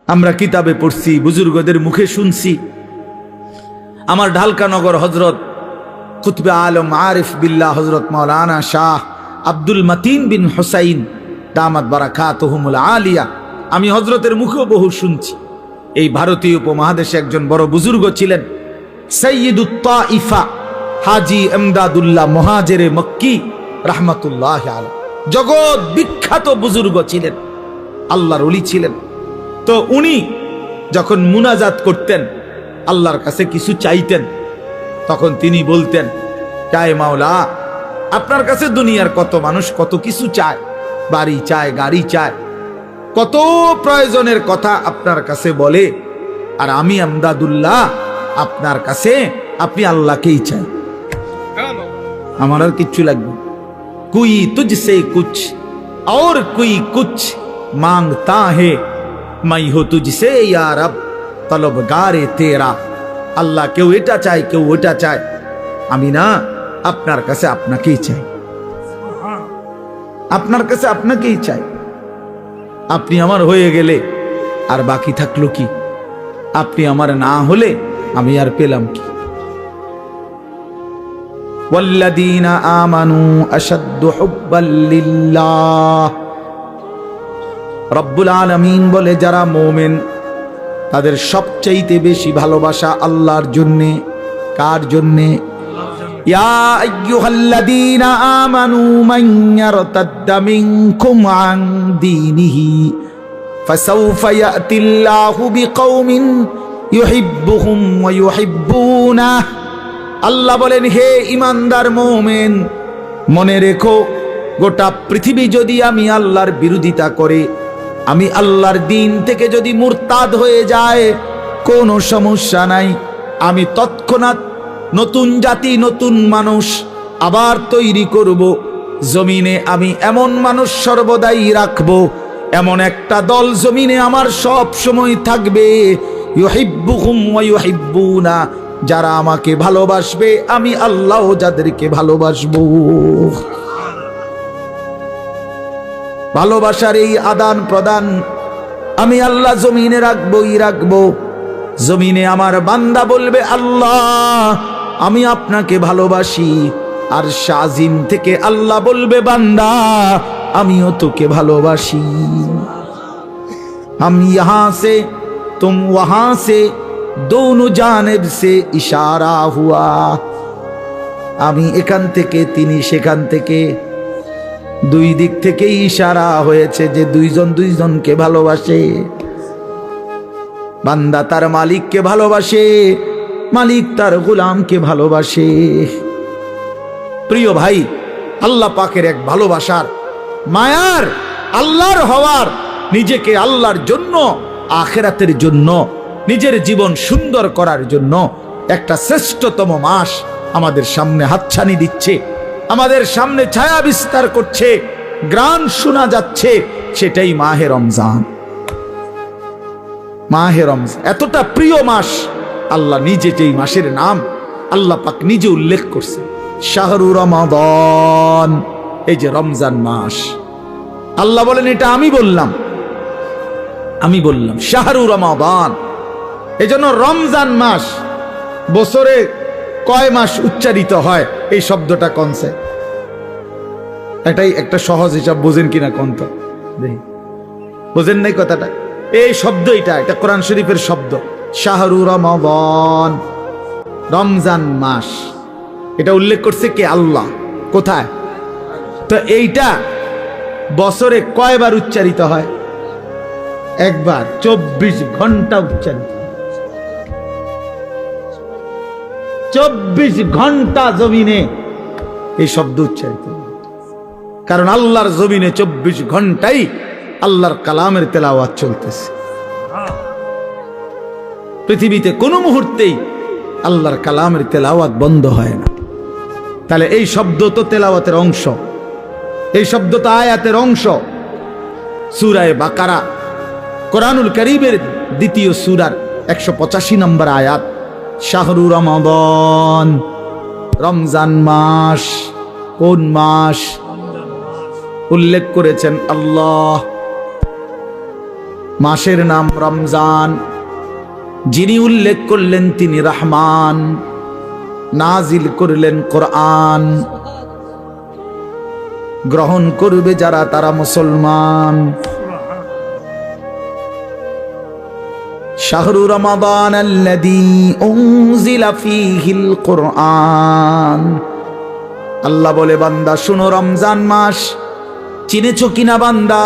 আমরা কিতাবে পড়ছি, বুজুর্গদের মুখে শুনছি। আমার ঢালকানগর হজরত কুতবে আলম আরিফ বিল্লাহ হজরত মাওলানা শাহ আব্দুল মতিন বিন হুসাইন দামাত বারাকাতুহুমুল আলিয়া, আমি হজরতের মুখেও বহু শুনছি। এই ভারতীয় উপমহাদেশে একজন বড় বুজুর্গ ছিলেন, সৈয়দুত তাইফা হাজি এমদাদুল্লাহ মুহাজিরে মক্কি রাহমাতুল্লাহ আলাইহি, জগৎ বিখ্যাত বুজুর্গ ছিলেন, আল্লাহর ওলি ছিলেন। তো উনি যখন মুনাজাত করতেন, আল্লাহর কাছে কিছু চাইতেন, তখন তিনি বলতেন, চায় মাওলা, আপনার কাছে দুনিয়ার কত মানুষ কত কিছু চায়, বাড়ি চায়, গাড়ি চায়, কত প্রয়োজনের কথা আপনার কাছে বলে, আর আমি এমদাদুল্লাহ আপনার কাছে, আপনি আল্লাহকেই চাই, আমার আর কিচ্ছু লাগবে। কুই তুঝসে কুছ और कोई कुछ मांगता है, मैं हो तुझसे या रब तलबगारे तेरा। আল্লাহ কেউ এটা চায়, কেউ ওটা চায়, আমি না আপনার কাছে আপনাকেই চাই, আপনার কাছে আপনাকেই চাই। আপনি আমার হয়ে গেলে আর বাকি থাকলো কি? আপনি আমার না হলে আমি আর পেলাম কি? ওয়াল্লাযীনা আমানু আশাদ্দু হুব্বাল লিল্লাহ, রব্বুল আলামিন বলে যারা মুমিন তাদের সবচাইতে বেশি ভালোবাসা আল্লাহর জন্যে। কার জন্যে? ইয়া আইয়ুহাল্লাযীনা আমানু মান ইয়ারতাদ্দা মিনকুম আন দীনিহি ফাসাউফা ইয়াতিল্লাহু বিকওমিন ইউহিব্বুহুম ওয়া ইউহিব্বুনাহু। আল্লাহ বলেন, হে ইমানদার মুমিন, মনে রেখো, গোটা পৃথিবী যদি আমি আল্লাহর বিরোধিতা করে, আমি আল্লাহর দিন থেকে যদি মুরতাদ হয়ে যায়, কোনো সমস্যা নাই, আমি তৎক্ষণাৎ নতুন জাতি, নতুন মানুষ আবার তৈরি করব। জমিনে আমি এমন মানুষ সর্বদাই রাখব, এমন একটা দল জমিনে আমার সব সময় থাকবে, ইউহিব্বুহুম ওয়া ইউহিব্বুনা, যারা আমাকে ভালোবাসবে, আমি আল্লাহ যাদেরকে ভালোবাসবো। ভালোবাসার এই আদান প্রদান আমি আল্লাহ জমিনে রাখবই রাখবো। জমিনে আমার বান্দা বলবে, আল্লাহ আমি আপনাকে ভালোবাসি, আর শাজিম থেকে আল্লাহ বলবে, বান্দা আমিও তোকে ভালোবাসি। हम यहाँ से तुम वहां से दोनों जानिब से इशारा हुआ। আমি এখান থেকে, তিনি সেখান থেকে, দুই দিক থেকে ইশারা হয়েছে যে দুইজন দুইজনকে ভালোবাসে। বান্দা তার মালিককে ভালোবাসে, মালিক তার গোলামকে ভালোবাসে। প্রিয় ভাই, আল্লাহ পাকের এক ভালোবাসার, মায়ার, আল্লাহর হওয়ার, নিজেকে আল্লাহর জন্য, আখিরাতের জন্য, নিজের জীবন সুন্দর করার জন্য একটা শ্রেষ্ঠতম মাস আমাদের সামনে হাতছানি দিচ্ছে, আমাদের সামনে ছায়া বিস্তার করছে, গ্রান শোনা যাচ্ছে, সেটাই মাহে রমজান। মাহে রমজান এতটা প্রিয় মাস, আল্লাহ নিজে যেই মাসের নাম আল্লাহ পাক নিজে উল্লেখ করছে, শাহরু রমাদান, এই যে রমজান মাস। আল্লাহ বলেন, এটা আমি বললাম, আমি বললাম শাহরু রমাদান। এজন্য রমজান মাস বছরে কয় মাস উচ্চারিত হয়, এই শব্দটা কনসে, এটাই একটা সহজ হিসাব, বোঝেন কিনা কোন তো বোঝেন নাই কথাটা? এই শব্দ, এটা কোরআন শরীফের শব্দ, শাহরু রমাদান, রমজান মাস। এটা উল্লেখ করছে কে? আল্লাহ। কোথায়? তো এইটা বছরে কয়বার উচ্চারিত হয়? একবার। 24 ঘন্টা উচ্চারিত, 24 ঘন্টা জমিনে এই শব্দ উচ্চারিত, কারণ আল্লাহর জমিনে 24 ঘন্টাই আল্লাহর কালামের তেলাওয়াত চলতেছে। পৃথিবীতে কোনো মুহূর্তেই আল্লাহর কালামের তেলাওয়াত বন্ধ হয় না। তাহলে এই শব্দ তো তেলাওয়াতের অংশ, এই শব্দ তো আয়াতের অংশ। সূরা বাকারা, কোরআনুল কারীমের দ্বিতীয় সূরার 185 নম্বর আয়াত, শাহরু রমাদান, রমজান মাস। কোন মাস উল্লেখ করেছেন? আল্লাহ। মাসের নাম রমজান, যিনি উল্লেখ করলেন তিনি রহমান, নাজিল করলেন কোরআন, গ্রহণ করবে যারা তারা মুসলমান। শাহরু রমাদান আল্লাযী উনজিলা ফীহিল কুরআন। আল্লাহ বলে, বান্দা শুনো, রমজান মাস চিনেছো কিনা বান্দা?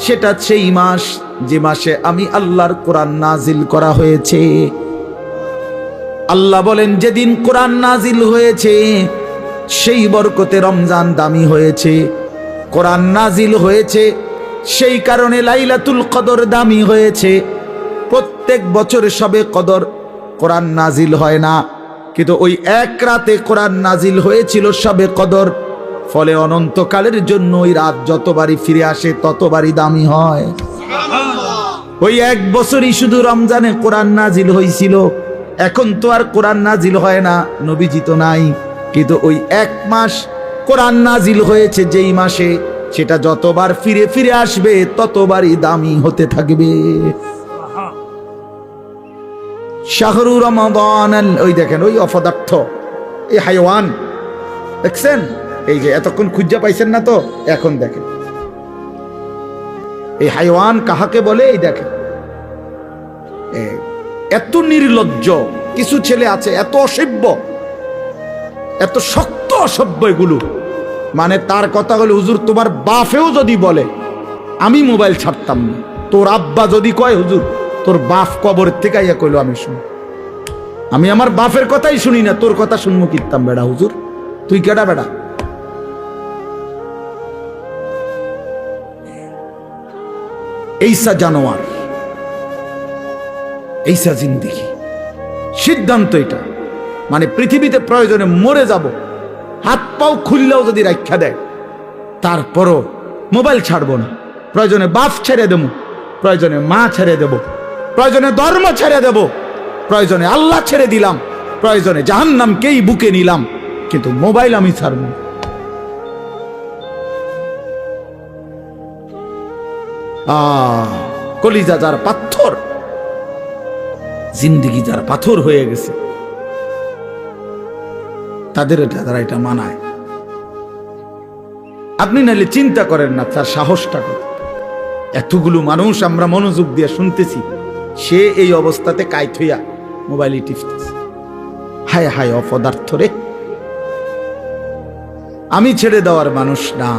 সেটা সেই মাস যে মাসে আমি আল্লাহর কোরআন নাজিল করা হয়েছে। আল্লাহ বলেন, যেদিন কোরআন নাজিল হয়েছে সেই বরকতে রমজান দামি হয়েছে। কোরআন নাজিল হয়েছে সেই কারণে লাইলাতুল কদর দামি হয়েছে। প্রত্যেক বছর সবে কদর কোরআন নাজিল হয় না, কিন্তু ওই এক রাতে কোরআন নাজিল হয়েছিল সবে কদর। ফলে অনন্তকালের জন্য ওই রাত যতবারই ফিরে আসে ততবারই দামি হয়। ওই এক বছরই শুধু রমজানে কোরআন নাজিল হয়েছিল। এখন তো আর কোরআন নাজিল হয় না, নবীজি তো নাই, কিন্তু ওই এক মাস কোরআন নাজিল হয়েছে যেই মাসে, সেটা যতবার ফিরে ফিরে আসবে ততবারই দামি হতে থাকবে। শাহরু রমাদান, ওই দেখেন ওই অপদার্থ, এই হাইওয়ান দেখছেন, এই যে এতক্ষণ খুঁজে পাইছেন না তো, এখন দেখেন এই হাইওয়ান কাহাকে বলে। এই দেখেন এত নির্লজ্জ কিছু ছেলে আছে, এত অসভ্য, এত শক্ত অসভ্য এগুলো। মানে তার কথা হলো, হুজুর তোমার বাপেও যদি বলে আমি মোবাইল ছাড়তাম না, তোর আব্বা যদি কয় হুজুর তোর বাপ কবরের থেকে আইয়া কইলো আমি শুনি, আমি আমার বাপের কথাই শুনি না, তোর কথা শুনবো কিতাম বেড়া হুজুর, তুই কেডা বেড়া? এইসা জানোয়ার, এইসা জিন্দেগি। সিদ্ধান্ত এটা, মানে পৃথিবীতে প্রয়োজনে মরে যাব, হাত পাও খুললেও যদি রাখা দেয় তারপরও মোবাইল ছাড়বো না। প্রয়োজনে বাপ ছেড়ে দেবো, প্রয়োজনে মা ছেড়ে দেব, প্রয়োজনে ধর্ম ছেড়ে দেব, প্রয়োজনে আল্লাহ ছেড়ে দিলাম, প্রয়োজনে জাহান্নামকেই বুকে নিলাম, কিন্তু মোবাইল আমি ছাড়ব। কলিজা যার পাথর, জিন্দেগি যার পাথর হয়ে গেছে, তাদের তারা এটা মানায়। আপনি নাহলে চিন্তা করেন না তার সাহসটা কত। এতগুলো মানুষ আমরা মনোযোগ দিয়ে শুনতেছি, সে এই অবস্থাতে কাইত হইয়া মোবাইলে টিপতেছে। হায় হায় অপদার্থ রে! আমি ছেড়ে দেওয়ার মানুষ না,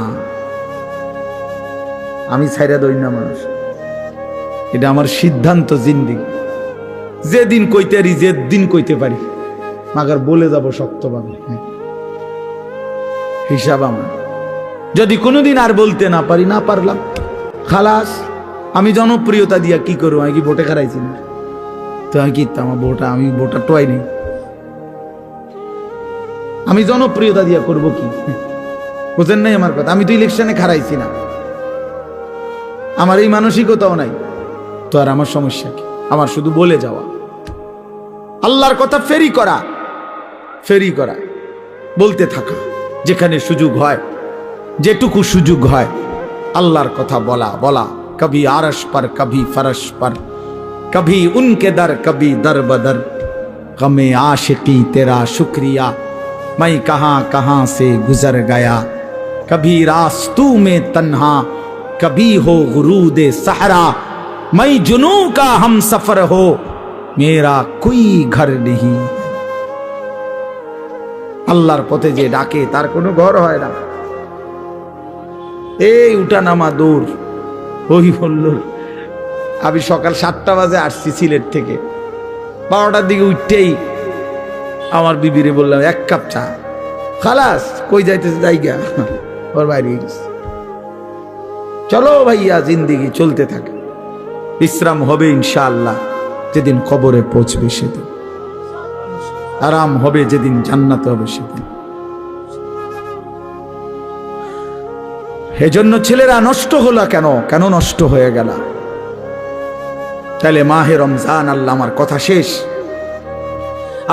আমি ছাইরা দই না মানুষ, এটা আমার সিদ্ধান্ত জিন্দেগি। যেদিন কইতে পারি, যেদিন কইতে পারি, মাগার বলে যাব শক্তভাবে, হিসাব আমার। যদি কোনোদিন আর বলতে না পারি, না পারলাম খালাস। আমি জনপ্রিয়তা দিয়া কি করবো? আমি কি ভোটে খারাইছি না তো? আমি কি আমার ভোটা, আমি ভোটা টোয়াই নেই, আমি জনপ্রিয়তা দিয়া করব কি? বুঝেন নাই আমার কথা? আমি তো ইলেকশনে খারাইছি না, আমার এই মানসিকতাও নাই, তো আর আমার সমস্যা কি? আমার শুধু বলে যাওয়া, আল্লাহর কথা ফেরি করা, ফেরি করা, বলতে থাকা, যেখানে সুযোগ হয়, যেটুকু সুযোগ হয় আল্লাহর কথা বলা বলা। কবি আরশ पर कभी फरश पर, कभी उनके दर कभी दर बदर, गमे आशिकी तेरा शुक्रिया, मैं कहां कहां से गुजर गया, कभी रास्तों में तन्हा, कभी हो गुरूदे सहरा, मैं जुनू का हम सफर हो, मेरा कोई घर नहीं। আল্লাহর পথে যে ডাকে তার কোনো ঘর হয় না। এই উঠা নামা দৌড়, ওই বলল আমি সকাল 7টা বাজে আসছি সিলেট থেকে, 12টার দিকে উঠতেই আমার বিবিরে বললাম 1 কাপ চা। খালাস, কই যাইতেছে জায়গা, ওর বাইরে গেছে। চলো ভাইয়া, জিন্দেগি চলতে থাকে, বিশ্রাম হবে ইনশাআল্লাহ যেদিন কবরে পৌঁছবে সেদিন, আরাম হবে যেদিন জান্নাতে হবে সেদিন। এজন্য ছেলেরা নষ্ট হলো কেন? কেন নষ্ট হয়ে গেল? তাহলে মাহে রমজান, আল্লাহ আমার কথা শেষ।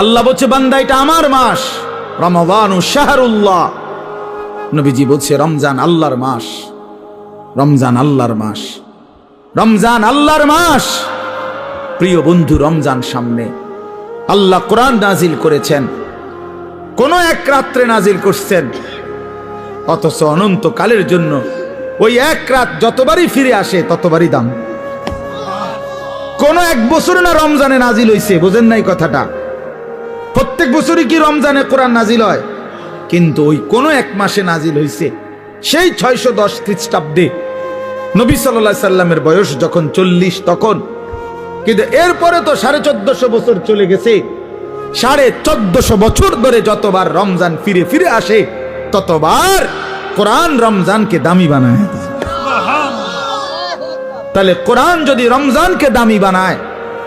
আল্লাহ বলছে বান্দা এটা আমার মাস, রমাদানু শাহরুল্লাহ। নবীজি বলছে রমজান আল্লাহর মাস, রমজান আল্লাহর মাস। রমজান আল্লাহর মাস। প্রিয় বন্ধু, রমজান সামনে, আল্লাহ কোরআন নাজিল করেছেন, কোন এক রাত্রে নাজিল করছেন, অথচ অনন্তকালের জন্য ওই এক রাত যতবারই ফিরে আসে ততবারই দাম। কোন এক বছরে না রমজানে নাজিল হইছে, বোঝেন নাই কথাটা? প্রত্যেক বছরই কি রমজানে কোরআন নাজিল হয়? কিন্তু ওই কোন এক মাসে নাজিল হইছে, সেই 610 খ্রিস্টাব্দে নবী সাল্লাল্লাহু আলাইহি সাল্লামের বয়স যখন 40 তখন। কিন্তু এরপরে তো 1450 বছর চলে গেছে। 1450 বছর ধরে যতবার রমজান ফিরে ফিরে আসে ততবার কোরআন রমজানকে দামি বানায়। তাহলে কোরআন যদি রমজানকে দামি বানায়,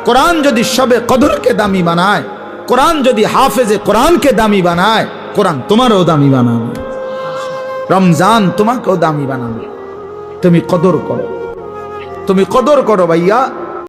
কোরআন যদি শবে কদরকে দামি বানায়, কোরআন যদি হাফেজে কোরআনকে দামি বানায়, কোরআন তোমারও দামি বানাবে, রমজান তোমাকেও দামি বানাবে। তুমি কদর করো, তুমি কদর করো ভাইয়া।